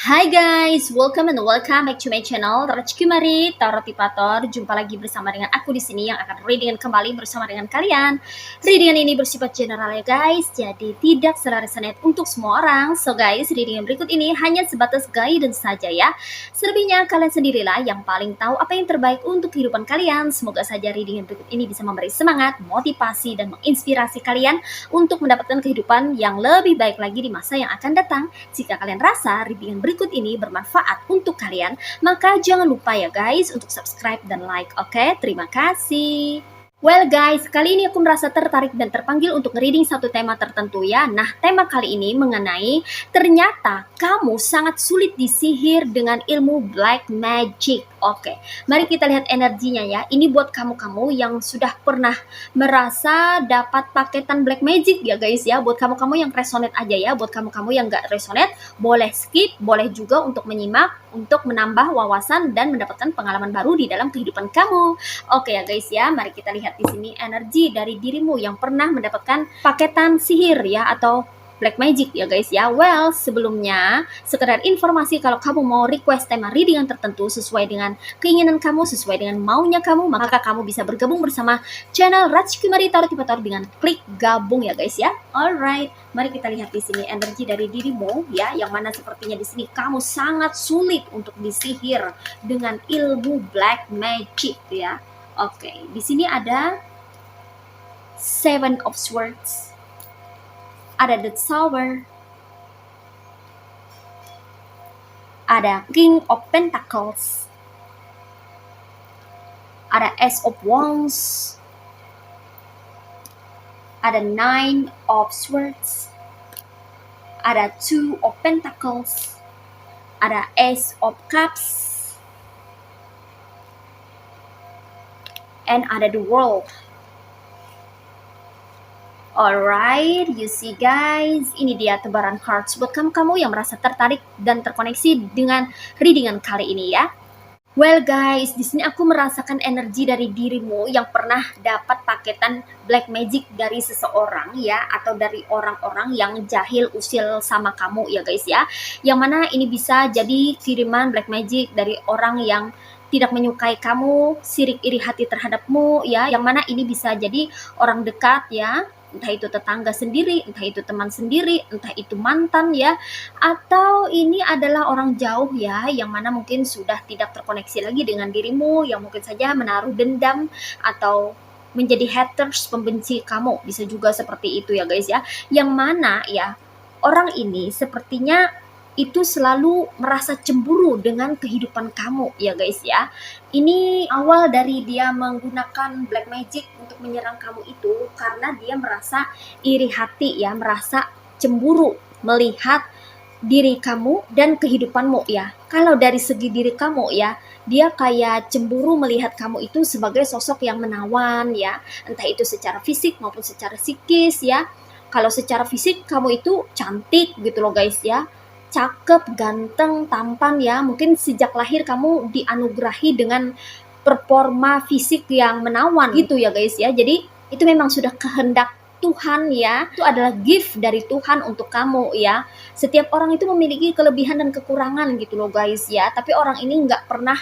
Hai guys, welcome back to my channel Tarot Kumari, Tarot Tipator. Jumpa lagi bersama dengan aku di sini yang akan readingan kembali bersama dengan kalian. Readingan ini bersifat general ya guys, jadi tidak secara resonate untuk semua orang. So guys, readingan berikut ini hanya sebatas guidance saja ya. Selebihnya kalian sendirilah yang paling tahu apa yang terbaik untuk kehidupan kalian. Semoga saja readingan berikut ini bisa memberi semangat, motivasi, dan menginspirasi kalian untuk mendapatkan kehidupan yang lebih baik lagi di masa yang akan datang. Jika kalian rasa readingan berikut ini bermanfaat untuk kalian, maka jangan lupa ya guys untuk subscribe dan like. Oke, terima kasih. Well guys, kali ini aku merasa tertarik dan terpanggil untuk reading satu tema tertentu ya. Nah, tema kali ini mengenai ternyata kamu sangat sulit disihir dengan ilmu black magic. Oke, mari kita lihat energinya ya. Ini buat kamu-kamu yang sudah pernah merasa dapat paketan black magic ya guys ya. Buat kamu-kamu yang resonate aja ya. Buat kamu-kamu yang gak resonate, boleh skip, boleh juga untuk menyimak, untuk menambah wawasan dan mendapatkan pengalaman baru di dalam kehidupan kamu. Oke ya guys ya, mari kita lihat di sini energi dari dirimu yang pernah mendapatkan paketan sihir ya atau black magic ya guys ya. Well, sebelumnya sekedar informasi, kalau kamu mau request tema readingan tertentu sesuai dengan keinginan kamu, sesuai dengan maunya kamu, maka kamu bisa bergabung bersama channel Raj Kumari Tarot Tipator dengan klik gabung ya guys ya. Alright, mari kita lihat di sini energi dari dirimu ya, yang mana sepertinya di sini kamu sangat sulit untuk disihir dengan ilmu black magic ya. Oke, di sini ada Seven of Swords, ada The Tower, ada King of Pentacles, ada Ace of Wands, ada Nine of Swords, ada Two of Pentacles, ada Ace of Cups, and ada the World. Alright, you see guys, ini dia tebaran cards buat kamu-kamu yang merasa tertarik dan terkoneksi dengan readingan kali ini ya. Well guys, di sini aku merasakan energi dari dirimu yang pernah dapat paketan black magic dari seseorang ya, atau dari orang-orang yang jahil usil sama kamu ya guys ya. Yang mana ini bisa jadi kiriman black magic dari orang yang tidak menyukai kamu, sirik iri hati terhadapmu ya, yang mana ini bisa jadi orang dekat ya, entah itu tetangga sendiri, entah itu teman sendiri, entah itu mantan ya, atau ini adalah orang jauh ya, yang mana mungkin sudah tidak terkoneksi lagi dengan dirimu, yang mungkin saja menaruh dendam atau menjadi haters, pembenci kamu, bisa juga seperti itu ya guys ya, yang mana ya orang ini sepertinya itu selalu merasa cemburu dengan kehidupan kamu ya guys ya. Ini awal dari dia menggunakan black magic untuk menyerang kamu itu karena dia merasa iri hati ya, merasa cemburu melihat diri kamu dan kehidupanmu ya. Kalau dari segi diri kamu ya, dia kayak cemburu melihat kamu itu sebagai sosok yang menawan ya, entah itu secara fisik maupun secara psikis ya. Kalau secara fisik kamu itu cantik gitu loh guys ya, cakep, ganteng, tampan ya. Mungkin sejak lahir kamu dianugerahi dengan performa fisik yang menawan gitu ya guys ya. Jadi itu memang sudah kehendak Tuhan ya, itu adalah gift dari Tuhan untuk kamu ya. Setiap orang itu memiliki kelebihan dan kekurangan gitu loh guys ya, tapi orang ini nggak pernah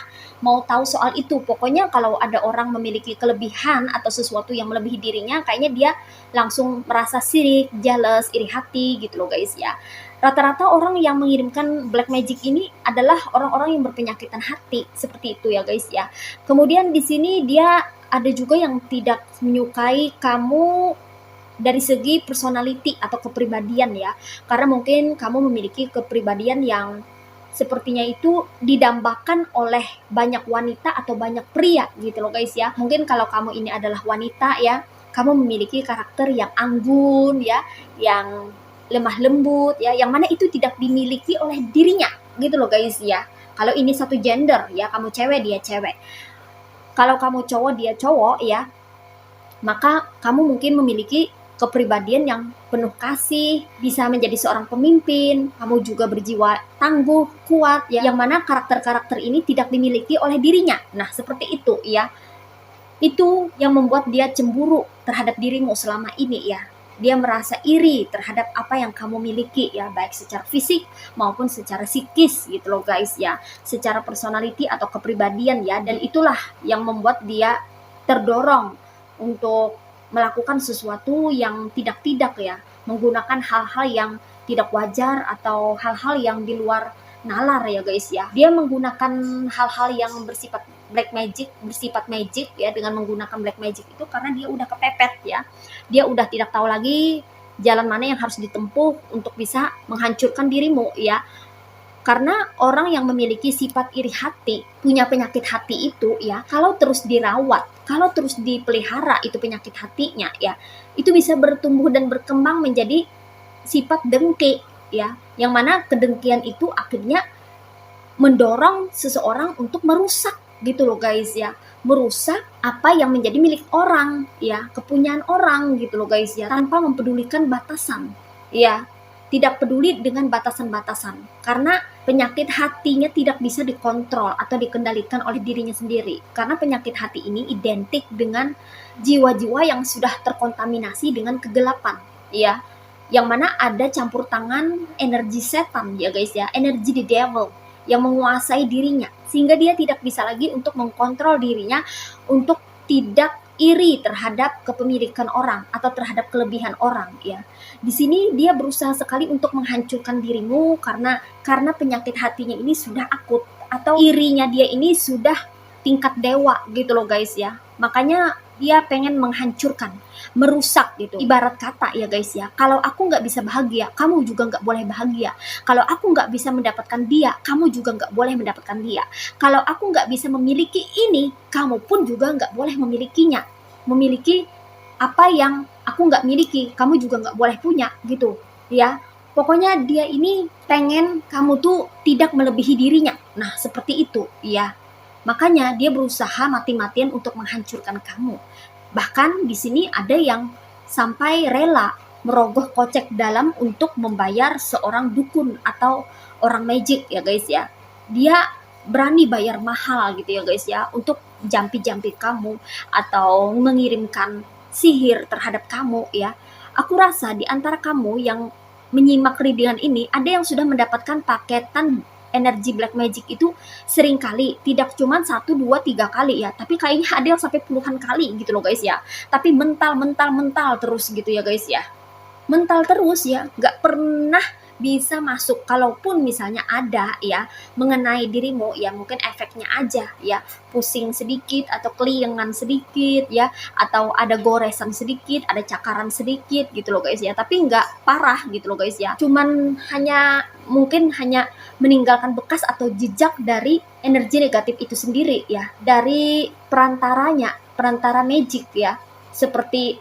mau tahu soal itu. Pokoknya kalau ada orang memiliki kelebihan atau sesuatu yang melebihi dirinya, kayaknya dia langsung merasa sirik, jealous, iri hati gitu loh guys ya. Rata-rata orang yang mengirimkan black magic ini adalah orang-orang yang berpenyakitan hati, seperti itu ya guys ya. Kemudian di sini dia ada juga yang tidak menyukai kamu dari segi personality atau kepribadian ya, karena mungkin kamu memiliki kepribadian yang sepertinya itu didambakan oleh banyak wanita atau banyak pria gitu loh guys ya. Mungkin kalau kamu ini adalah wanita ya, kamu memiliki karakter yang anggun ya, yang lemah lembut ya, yang mana itu tidak dimiliki oleh dirinya gitu loh guys ya. Kalau ini satu gender ya, kamu cewek dia cewek. Kalau kamu cowok dia cowok ya, maka kamu mungkin memiliki kepribadian yang penuh kasih, bisa menjadi seorang pemimpin, kamu juga berjiwa tangguh, kuat, ya, yang mana karakter-karakter ini tidak dimiliki oleh dirinya. Nah, seperti itu ya. Itu yang membuat dia cemburu terhadap dirimu selama ini ya. Dia merasa iri terhadap apa yang kamu miliki ya, baik secara fisik maupun secara psikis gitu loh guys ya. Secara personality atau kepribadian ya, dan itulah yang membuat dia terdorong untuk melakukan sesuatu yang tidak-tidak ya, menggunakan hal-hal yang tidak wajar atau hal-hal yang di luar nalar ya guys ya. Dia menggunakan hal-hal yang bersifat black magic, bersifat magic ya, dengan menggunakan black magic itu karena dia udah kepepet ya. Dia udah tidak tahu lagi jalan mana yang harus ditempuh untuk bisa menghancurkan dirimu ya. Karena orang yang memiliki sifat iri hati, punya penyakit hati itu ya, kalau terus dirawat, kalau terus dipelihara itu penyakit hatinya ya, itu bisa bertumbuh dan berkembang menjadi sifat dengki ya, yang mana kedengkian itu akhirnya mendorong seseorang untuk merusak gitu loh guys ya, merusak apa yang menjadi milik orang ya, kepunyaan orang gitu loh guys ya, tanpa mempedulikan batasan ya, tidak peduli dengan batasan-batasan, karena penyakit hatinya tidak bisa dikontrol atau dikendalikan oleh dirinya sendiri, karena penyakit hati ini identik dengan jiwa-jiwa yang sudah terkontaminasi dengan kegelapan ya, yang mana ada campur tangan energi setan ya guys ya, energi the devil yang menguasai dirinya, sehingga dia tidak bisa lagi untuk mengkontrol dirinya untuk tidak iri terhadap kepemilikan orang atau terhadap kelebihan orang ya. Di sini dia berusaha sekali untuk menghancurkan dirimu karena penyakit hatinya ini sudah akut, atau irinya dia ini sudah tingkat dewa gitu loh guys ya. Makanya dia pengen menghancurkan, merusak gitu. Ibarat kata ya guys ya, kalau aku nggak bisa bahagia, kamu juga nggak boleh bahagia. Kalau aku nggak bisa mendapatkan dia, kamu juga nggak boleh mendapatkan dia. Kalau aku nggak bisa memiliki ini, kamu pun juga nggak boleh memilikinya. Memiliki apa yang aku nggak miliki, kamu juga nggak boleh punya gitu ya. Pokoknya dia ini pengen kamu tuh tidak melebihi dirinya. Nah seperti itu ya. Makanya dia berusaha mati-matian untuk menghancurkan kamu. Bahkan di sini ada yang sampai rela merogoh kocek dalam untuk membayar seorang dukun atau orang magic ya guys ya. Dia berani bayar mahal gitu ya guys ya, untuk jampi-jampi kamu atau mengirimkan sihir terhadap kamu ya. Aku rasa di antara kamu yang menyimak readingan ini ada yang sudah mendapatkan paketan energi black magic itu sering kali, tidak cuma 1, 2, 3 kali ya, tapi kayaknya ada yang sampai puluhan kali gitu loh guys ya. Tapi mental terus gitu ya guys ya, mental terus ya, nggak pernah bisa masuk. Kalaupun misalnya ada ya mengenai dirimu ya, mungkin efeknya aja ya, pusing sedikit atau keliengan sedikit ya, atau ada goresan sedikit, ada cakaran sedikit gitu loh guys ya, tapi nggak parah gitu loh guys ya, cuman mungkin hanya meninggalkan bekas atau jejak dari energi negatif itu sendiri ya, dari perantara magic ya, seperti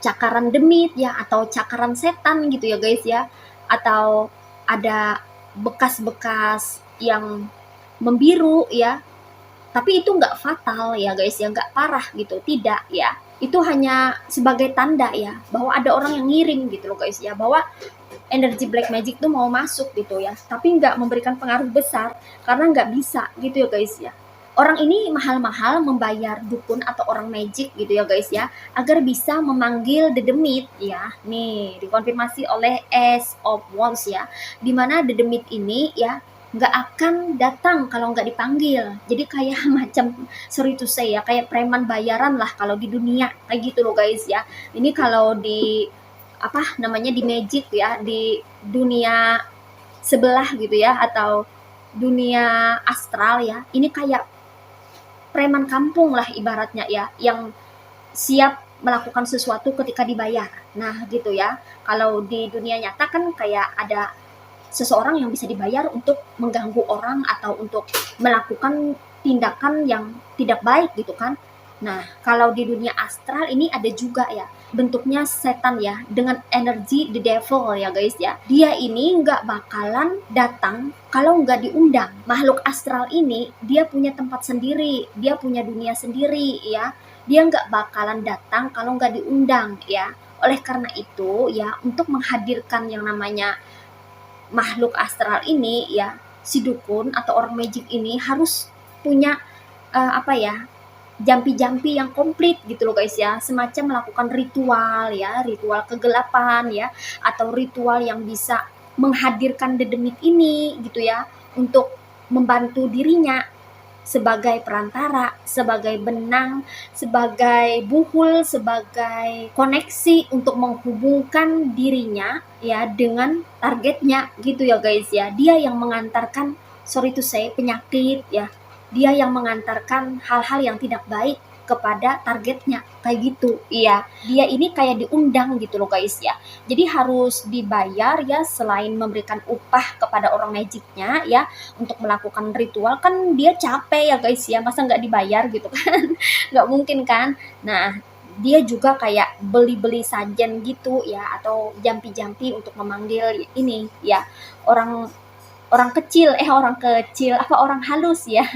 cakaran demit ya, atau cakaran setan gitu ya guys ya, atau ada bekas-bekas yang membiru ya, tapi itu nggak fatal ya guys ya, nggak parah gitu, tidak ya, itu hanya sebagai tanda ya bahwa ada orang yang ngirim gitu loh guys ya, bahwa energi black magic tuh mau masuk gitu ya, tapi nggak memberikan pengaruh besar karena nggak bisa gitu ya guys ya. Orang ini mahal-mahal membayar dukun atau orang magic gitu ya guys ya, agar bisa memanggil the demit ya. Nih dikonfirmasi oleh Ace of Wands ya, dimana the demit ini ya nggak akan datang kalau nggak dipanggil. Jadi kayak macam, sorry to say ya, kayak preman bayaran lah kalau di dunia kayak gitu loh guys ya. Ini kalau di apa namanya, di magic ya, di dunia sebelah gitu ya, atau dunia astral ya, ini kayak preman kampung lah ibaratnya ya, yang siap melakukan sesuatu ketika dibayar. Nah gitu ya, kalau di dunia nyata kan kayak ada seseorang yang bisa dibayar untuk mengganggu orang atau untuk melakukan tindakan yang tidak baik gitu kan. Nah, kalau di dunia astral ini ada juga ya, bentuknya setan ya, dengan energi the devil ya guys ya. Dia ini nggak bakalan datang kalau nggak diundang. Makhluk astral ini dia punya tempat sendiri, dia punya dunia sendiri ya. Dia nggak bakalan datang kalau nggak diundang ya. Oleh karena itu ya, untuk menghadirkan yang namanya makhluk astral ini ya, si dukun atau orang magic ini harus punya apa ya, jampi-jampi yang komplit gitu loh guys ya, semacam melakukan ritual ya, ritual kegelapan ya, atau ritual yang bisa menghadirkan dedemit ini gitu ya, untuk membantu dirinya sebagai perantara, sebagai benang, sebagai buhul, sebagai koneksi untuk menghubungkan dirinya ya dengan targetnya gitu ya guys ya. Dia yang mengantarkan, sorry to say, penyakit ya. Dia yang mengantarkan hal-hal yang tidak baik kepada targetnya kayak gitu. Iya, dia ini kayak diundang gitu loh guys ya. Jadi harus dibayar ya, selain memberikan upah kepada orang magicnya ya, untuk melakukan ritual kan dia capek ya guys ya, masa nggak dibayar gitu kan. Nggak mungkin kan. Nah, dia juga kayak beli-beli sajen gitu ya, atau jampi-jampi untuk memanggil ini ya, orang orang kecil apa, orang halus ya.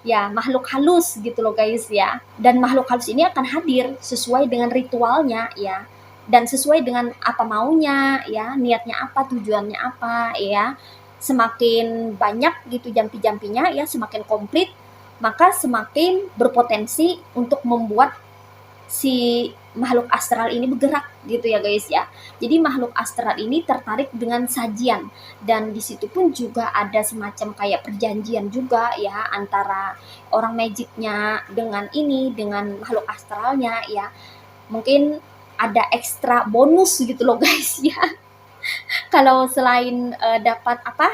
Ya, makhluk halus gitu loh guys ya. Dan makhluk halus ini akan hadir sesuai dengan ritualnya ya, dan sesuai dengan apa maunya ya, niatnya apa, tujuannya apa ya. Semakin banyak gitu jampi-jampinya ya, semakin komplit, maka semakin berpotensi untuk membuat si makhluk astral ini bergerak gitu ya guys ya. Jadi makhluk astral ini tertarik dengan sajian, dan di situ pun juga ada semacam kayak perjanjian juga ya, antara orang magicnya dengan ini, dengan makhluk astralnya ya. Mungkin ada ekstra bonus gitu loh guys ya. Kalau selain dapat apa,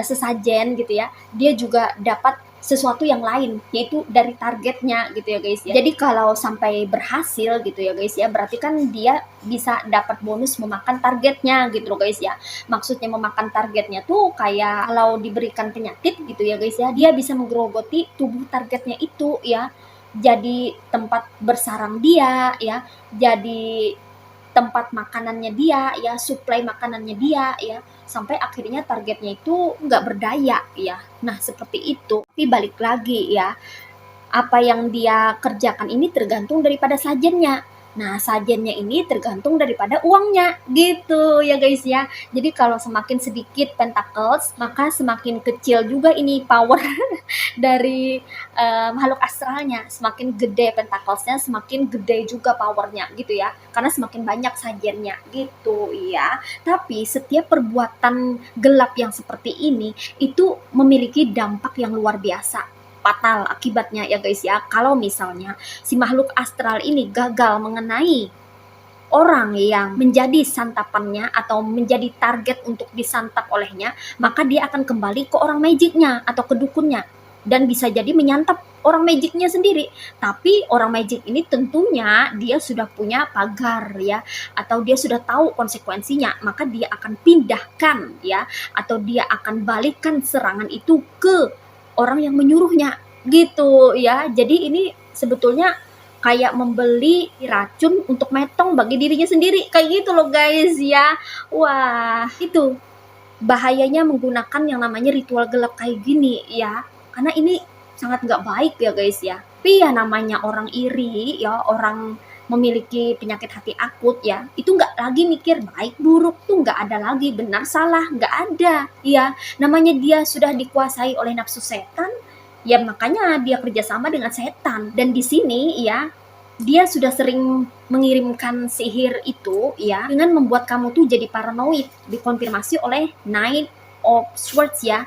sesajen gitu ya, dia juga dapat sesuatu yang lain, yaitu dari targetnya gitu ya guys ya. Jadi kalau sampai berhasil gitu ya guys ya, berarti kan dia bisa dapat bonus memakan targetnya gitu loh guys ya. Maksudnya memakan targetnya tuh kayak kalau diberikan penyakit gitu ya guys ya, dia bisa menggerogoti tubuh targetnya itu ya, jadi tempat bersarang dia ya, jadi tempat makanannya dia ya, suplai makanannya dia ya, sampai akhirnya targetnya itu nggak berdaya ya. Nah, seperti itu. Tapi balik lagi ya, apa yang dia kerjakan ini tergantung daripada sajennya. Nah, sajennya ini tergantung daripada uangnya, gitu ya guys ya. Jadi kalau semakin sedikit pentacles, maka semakin kecil juga ini power dari makhluk astralnya. Semakin gede pentaclesnya, semakin gede juga powernya gitu ya. Karena semakin banyak sajennya gitu ya. Tapi setiap perbuatan gelap yang seperti ini itu memiliki dampak yang luar biasa, fatal akibatnya ya guys ya. Kalau misalnya si makhluk astral ini gagal mengenai orang yang menjadi santapannya atau menjadi target untuk disantap olehnya, maka dia akan kembali ke orang magicnya atau ke dukunnya, dan bisa jadi menyantap orang magicnya sendiri. Tapi orang magic ini tentunya dia sudah punya pagar ya, atau dia sudah tahu konsekuensinya, maka dia akan pindahkan ya, atau dia akan balikan serangan itu ke orang yang menyuruhnya gitu ya. Jadi ini sebetulnya kayak membeli racun untuk metong bagi dirinya sendiri kayak gitu loh guys ya. Wah, itu bahayanya menggunakan yang namanya ritual gelap kayak gini ya, karena ini sangat nggak baik ya guys ya. Tapi ya namanya orang iri ya, orang memiliki penyakit hati akut ya, itu nggak lagi mikir baik buruk, tuh nggak ada lagi benar salah, nggak ada ya. Namanya dia sudah dikuasai oleh nafsu setan ya, makanya dia kerjasama dengan setan. Dan di sini ya, dia sudah sering mengirimkan sihir itu ya, dengan membuat kamu tuh jadi paranoid, dikonfirmasi oleh Knight of Swords ya.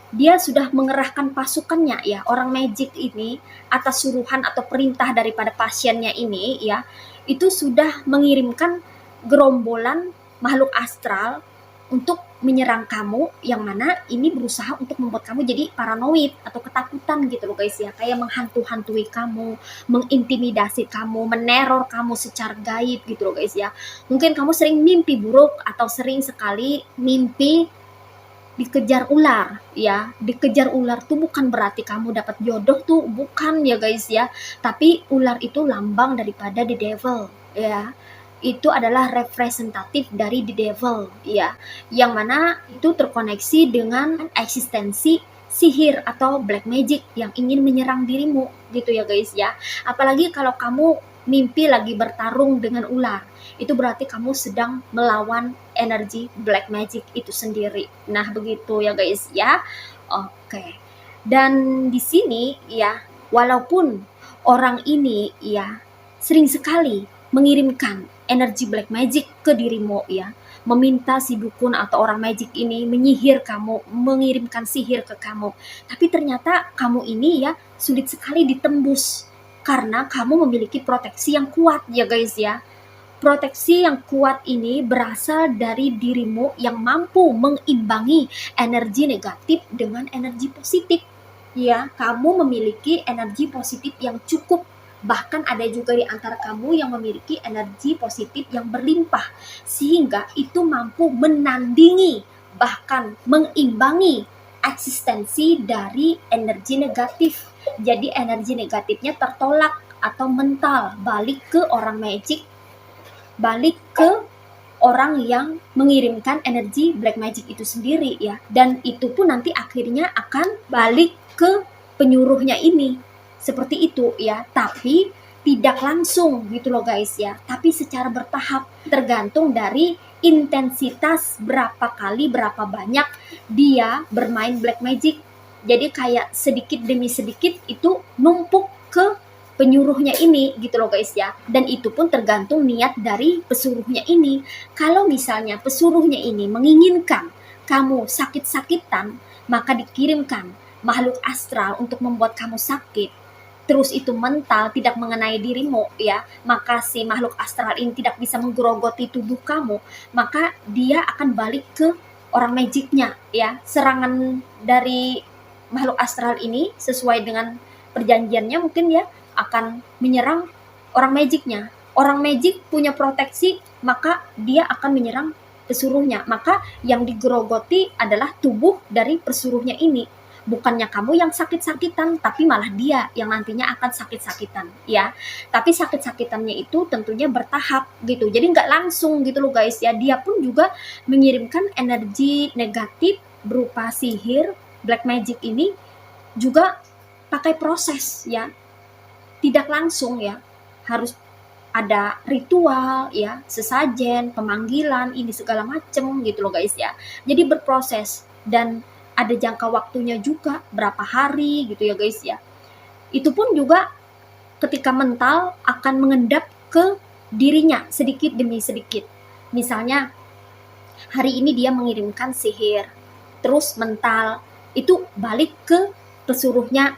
Dia sudah mengerahkan pasukannya ya, orang magic ini atas suruhan atau perintah daripada pasiennya ini ya, itu sudah mengirimkan gerombolan makhluk astral untuk menyerang kamu, yang mana ini berusaha untuk membuat kamu jadi paranoid atau ketakutan gitu loh guys ya, kayak menghantu-hantui kamu, mengintimidasi kamu, meneror kamu secara gaib gitu loh guys ya. Mungkin kamu sering mimpi buruk atau sering sekali mimpi dikejar ular ya. Dikejar ular tuh bukan berarti kamu dapat jodoh tuh, bukan ya guys ya. Tapi ular itu lambang daripada the devil ya. Itu adalah representatif dari the devil ya. Yang mana itu terkoneksi dengan eksistensi sihir atau black magic yang ingin menyerang dirimu gitu ya guys ya. Apalagi kalau kamu mimpi lagi bertarung dengan ular, itu berarti kamu sedang melawan energi black magic itu sendiri. Nah, begitu ya guys ya. Oke. Dan di sini ya, walaupun orang ini ya sering sekali mengirimkan energi black magic ke dirimu ya, meminta si dukun atau orang magic ini menyihir kamu, mengirimkan sihir ke kamu. Tapi ternyata kamu ini ya sulit sekali ditembus karena kamu memiliki proteksi yang kuat ya guys ya. Proteksi yang kuat ini berasal dari dirimu yang mampu mengimbangi energi negatif dengan energi positif. Ya, kamu memiliki energi positif yang cukup. Bahkan ada juga di antara kamu yang memiliki energi positif yang berlimpah. Sehingga itu mampu menandingi, bahkan mengimbangi eksistensi dari energi negatif. Jadi energi negatifnya tertolak atau mental balik ke orang magic, balik ke orang yang mengirimkan energi black magic itu sendiri ya. Dan itu pun nanti akhirnya akan balik ke penyuruhnya ini. Seperti itu ya. Tapi tidak langsung gitu loh guys ya. Tapi secara bertahap, tergantung dari intensitas berapa kali, berapa banyak dia bermain black magic. Jadi kayak sedikit demi sedikit itu numpuk ke penyuruhnya ini gitu loh guys ya. Dan itu pun tergantung niat dari pesuruhnya ini. Kalau misalnya pesuruhnya ini menginginkan kamu sakit-sakitan, maka dikirimkan makhluk astral untuk membuat kamu sakit. Terus itu mental tidak mengenai dirimu ya, maka si makhluk astral ini tidak bisa menggerogoti tubuh kamu, maka dia akan balik ke orang magicnya ya. Serangan dari makhluk astral ini sesuai dengan perjanjiannya mungkin ya akan menyerang orang magicnya. Orang magic punya proteksi, maka dia akan menyerang pesuruhnya. Maka yang digerogoti adalah tubuh dari pesuruhnya ini. Bukannya kamu yang sakit-sakitan, tapi malah dia yang nantinya akan sakit-sakitan ya. Tapi sakit-sakitannya itu tentunya bertahap gitu. Jadi nggak langsung gitu loh guys ya. Dia pun juga mengirimkan energi negatif berupa sihir, black magic ini juga pakai proses ya. Tidak langsung ya, harus ada ritual ya, sesajen, pemanggilan, ini segala macem gitu loh guys ya. Jadi berproses dan ada jangka waktunya juga berapa hari gitu ya guys ya. Itu pun juga ketika mental akan mengendap ke dirinya sedikit demi sedikit. Misalnya hari ini dia mengirimkan sihir, terus mental itu balik ke pesuruhnya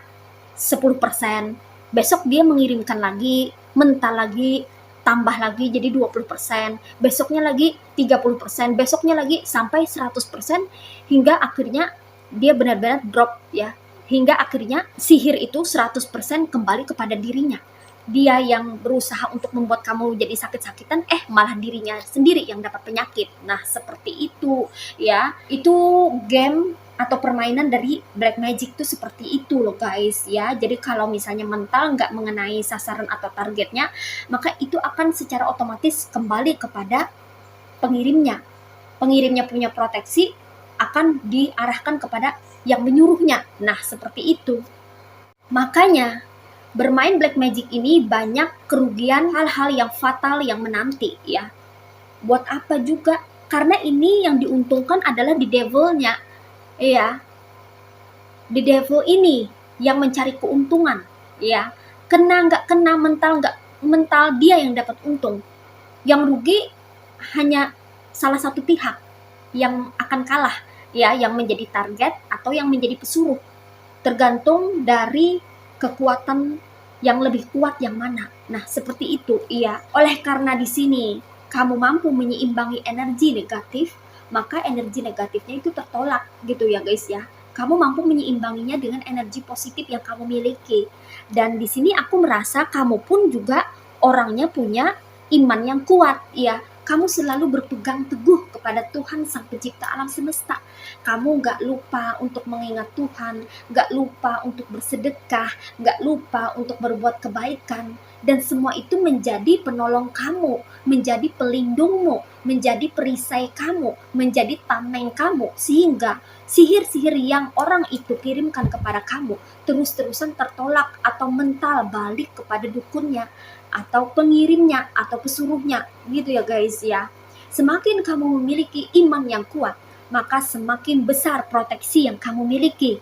10%. Besok dia mengirimkan lagi, mental lagi, tambah lagi jadi 20%, besoknya lagi 30%, besoknya lagi sampai 100%, hingga akhirnya dia benar-benar drop ya. Hingga akhirnya sihir itu 100% kembali kepada dirinya. Dia yang berusaha untuk membuat kamu jadi sakit-sakitan, malah dirinya sendiri yang dapat penyakit. Nah, seperti itu ya. Itu game atau permainan dari black magic tuh seperti itu loh guys ya. Jadi kalau misalnya mental nggak mengenai sasaran atau targetnya, maka itu akan secara otomatis kembali kepada pengirimnya. Pengirimnya punya proteksi akan diarahkan kepada yang menyuruhnya. Nah, seperti itu. Makanya bermain black magic ini banyak kerugian, hal-hal yang fatal yang menanti ya. Buat apa juga? Karena ini yang diuntungkan adalah di devilnya. Iya, the devil ini yang mencari keuntungan, ya. Kena nggak kena, mental nggak mental, dia yang dapat untung. Yang rugi hanya salah satu pihak yang akan kalah, ya, yang menjadi target atau yang menjadi pesuruh. Tergantung dari kekuatan yang lebih kuat yang mana. Nah, seperti itu, iya. Oleh karena di sini kamu mampu menyeimbangi energi negatif, maka energi negatifnya itu tertolak gitu ya guys ya. Kamu mampu menyeimbanginya dengan energi positif yang kamu miliki. Dan di sini aku merasa kamu pun juga orangnya punya iman yang kuat ya. kamu selalu berpegang teguh kepada Tuhan Sang Pencipta alam semesta. Kamu gak lupa untuk mengingat Tuhan, gak lupa untuk bersedekah, gak lupa untuk berbuat kebaikan. Dan semua itu menjadi penolong kamu, menjadi pelindungmu, menjadi perisai kamu, menjadi tameng kamu. Sehingga sihir-sihir yang orang itu kirimkan kepada kamu terus-terusan tertolak atau mental balik kepada dukunnya, atau pengirimnya, atau pesuruhnya. Gitu ya guys ya. Semakin kamu memiliki iman yang kuat, maka semakin besar proteksi yang kamu miliki.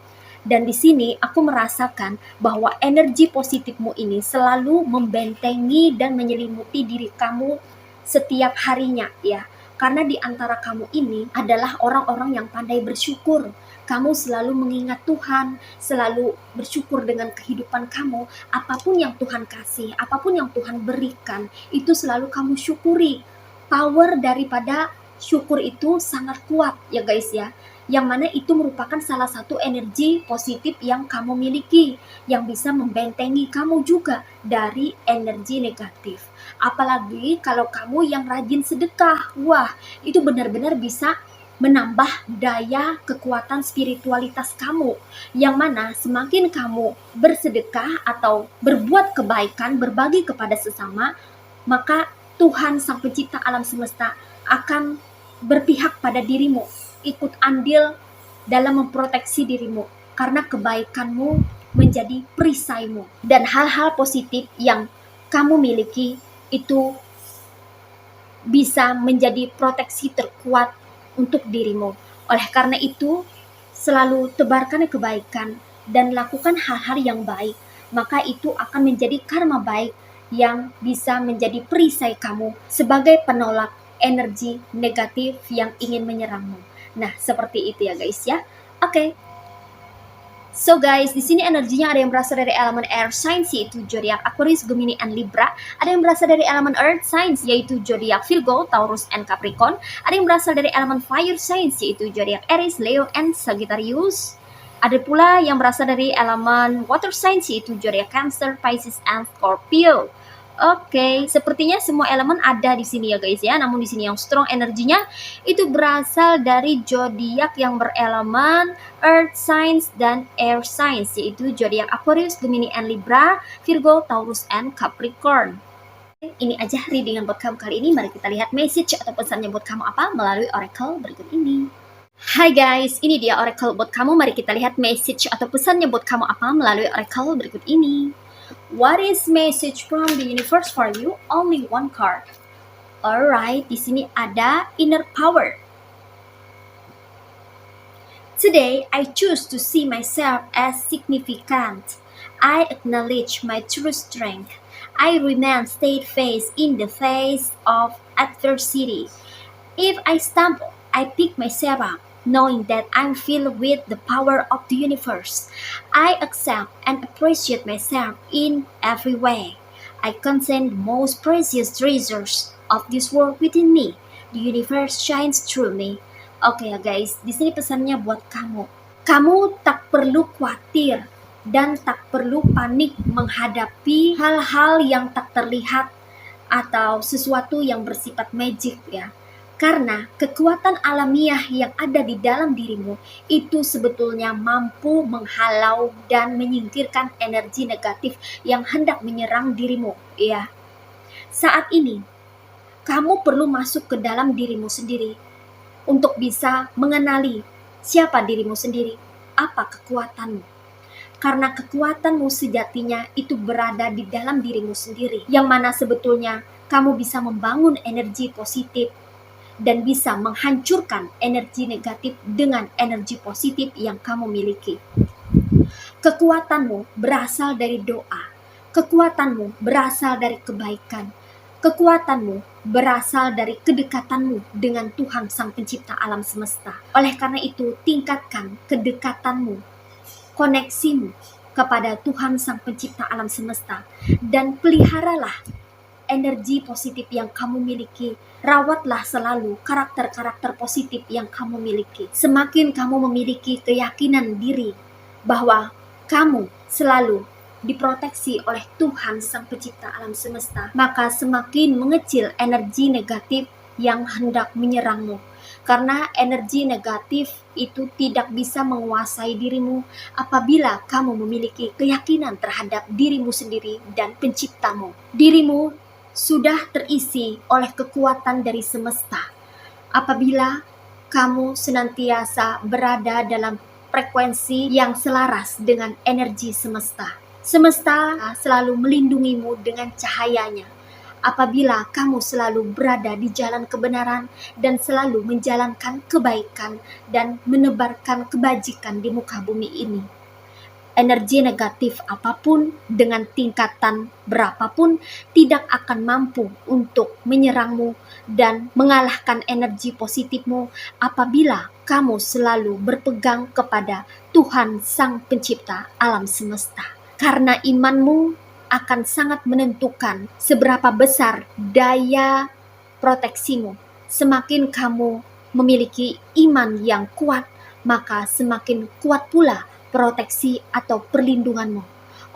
Dan di sini aku merasakan bahwa energi positifmu ini selalu membentengi dan menyelimuti diri kamu setiap harinya ya. Karena di antara kamu ini adalah orang-orang yang pandai bersyukur. Kamu selalu mengingat Tuhan, selalu bersyukur dengan kehidupan kamu. Apapun yang Tuhan kasih, apapun yang Tuhan berikan, itu selalu kamu syukuri. Power daripada syukur itu sangat kuat ya guys ya. Yang mana itu merupakan salah satu energi positif yang kamu miliki, yang bisa membentengi kamu juga dari energi negatif. Apalagi kalau kamu yang rajin sedekah, wah itu benar-benar bisa menambah daya kekuatan spiritualitas kamu, yang mana semakin kamu bersedekah atau berbuat kebaikan, berbagi kepada sesama, maka Tuhan Sang Pencipta alam semesta akan berpihak pada dirimu, ikut andil dalam memproteksi dirimu, karena kebaikanmu menjadi perisaimu. Dan hal-hal positif yang kamu miliki itu bisa menjadi proteksi terkuat untuk dirimu. Oleh karena itu, selalu tebarkan kebaikan dan lakukan hal-hal yang baik, maka itu akan menjadi karma baik yang bisa menjadi perisai kamu sebagai penolak energi negatif yang ingin menyerangmu. Nah, seperti itu ya guys ya. Oke. So guys, di sini energinya ada yang berasal dari elemen air signs yaitu zodiak Aquarius, Gemini, and Libra. Ada yang berasal dari elemen earth signs yaitu zodiak Virgo, Taurus, and Capricorn. Ada yang berasal dari elemen fire signs yaitu zodiak Aries, Leo, and Sagittarius. Ada pula yang berasal dari elemen water signs yaitu zodiak Cancer, Pisces, and Scorpio. Oke, sepertinya semua elemen ada di sini ya guys ya. Namun di sini yang strong energinya itu berasal dari zodiak yang berelemen earth signs dan air signs yaitu zodiak Aquarius, Gemini, and Libra, Virgo, Taurus, and Capricorn. Ini aja readingan buat kamu kali ini. Mari kita lihat message atau pesannya buat kamu apa melalui oracle berikut ini. Hai guys, ini dia oracle buat kamu. Mari kita lihat message atau pesannya buat kamu apa melalui oracle berikut ini. What is message from the universe for you? Only one card. Alright, di sini ada inner power. Today, I choose to see myself as significant. I acknowledge my true strength. I remain steadfast in the face of adversity. If I stumble, I pick myself up, knowing that I'm filled with the power of the universe. I accept and appreciate myself in every way. I contain the most precious treasures of this world within me. The universe shines through me. Oke ya guys, di sini pesannya buat kamu. Kamu tak perlu khawatir dan tak perlu panik menghadapi hal-hal yang tak terlihat atau sesuatu yang bersifat magic ya. Karena kekuatan alamiah yang ada di dalam dirimu itu sebetulnya mampu menghalau dan menyingkirkan energi negatif yang hendak menyerang dirimu. Ya. Saat ini, kamu perlu masuk ke dalam dirimu sendiri untuk bisa mengenali siapa dirimu sendiri, apa kekuatanmu. Karena kekuatanmu sejatinya itu berada di dalam dirimu sendiri, yang mana sebetulnya kamu bisa membangun energi positif dan bisa menghancurkan energi negatif dengan energi positif yang kamu miliki. Kekuatanmu berasal dari doa. Kekuatanmu berasal dari kebaikan. Kekuatanmu berasal dari kedekatanmu dengan Tuhan Sang Pencipta alam semesta. Oleh karena itu, tingkatkan kedekatanmu, koneksimu kepada Tuhan Sang Pencipta alam semesta, dan peliharalah energi positif yang kamu miliki. Rawatlah selalu karakter-karakter positif yang kamu miliki. Semakin kamu memiliki keyakinan diri bahwa kamu selalu diproteksi oleh Tuhan Sang Pencipta alam semesta, maka semakin mengecil energi negatif yang hendak menyerangmu. Karena energi negatif itu tidak bisa menguasai dirimu apabila kamu memiliki keyakinan terhadap dirimu sendiri dan penciptamu. Dirimu sudah terisi oleh kekuatan dari semesta. Apabila kamu senantiasa berada dalam frekuensi yang selaras dengan energi semesta. Semesta selalu melindungimu dengan cahayanya. Apabila kamu selalu berada di jalan kebenaran dan selalu menjalankan kebaikan dan menebarkan kebajikan di muka bumi ini, energi negatif apapun dengan tingkatan berapapun tidak akan mampu untuk menyerangmu dan mengalahkan energi positifmu apabila kamu selalu berpegang kepada Tuhan Sang Pencipta alam semesta. Karena imanmu akan sangat menentukan seberapa besar daya proteksimu. Semakin kamu memiliki iman yang kuat, maka semakin kuat pula proteksi atau perlindunganmu.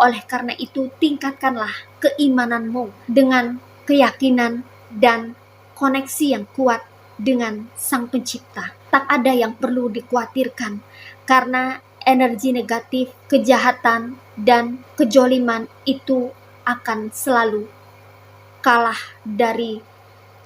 Oleh karena itu, tingkatkanlah keimananmu dengan keyakinan dan koneksi yang kuat dengan Sang Pencipta. Tak ada yang perlu dikhawatirkan karena energi negatif, kejahatan, dan kejoliman itu akan selalu kalah dari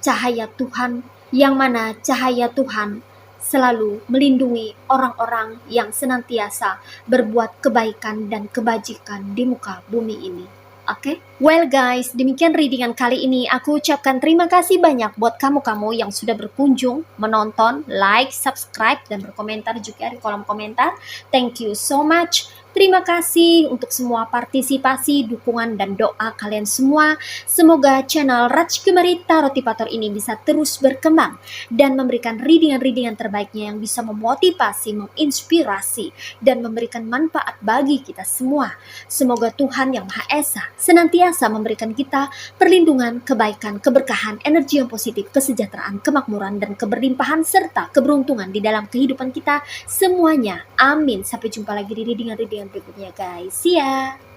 cahaya Tuhan, yang mana cahaya Tuhan selalu melindungi orang-orang yang senantiasa berbuat kebaikan dan kebajikan di muka bumi ini. Oke? Well guys, demikian readingan kali ini. Aku ucapkan terima kasih banyak buat kamu-kamu yang sudah berkunjung, menonton, like, subscribe, dan berkomentar juga di kolom komentar. Thank you so much. Terima kasih untuk semua partisipasi, dukungan, dan doa kalian semua. Semoga channel Rajkumari Tarotipator ini bisa terus berkembang dan memberikan readingan-readingan terbaiknya yang bisa memotivasi, menginspirasi, dan memberikan manfaat bagi kita semua. Semoga Tuhan Yang Maha Esa senantiasa memberikan kita perlindungan, kebaikan, keberkahan, energi yang positif, kesejahteraan, kemakmuran, dan keberlimpahan, serta keberuntungan di dalam kehidupan kita semuanya. Amin. Sampai jumpa lagi di readingan-readingan berikutnya guys. See ya.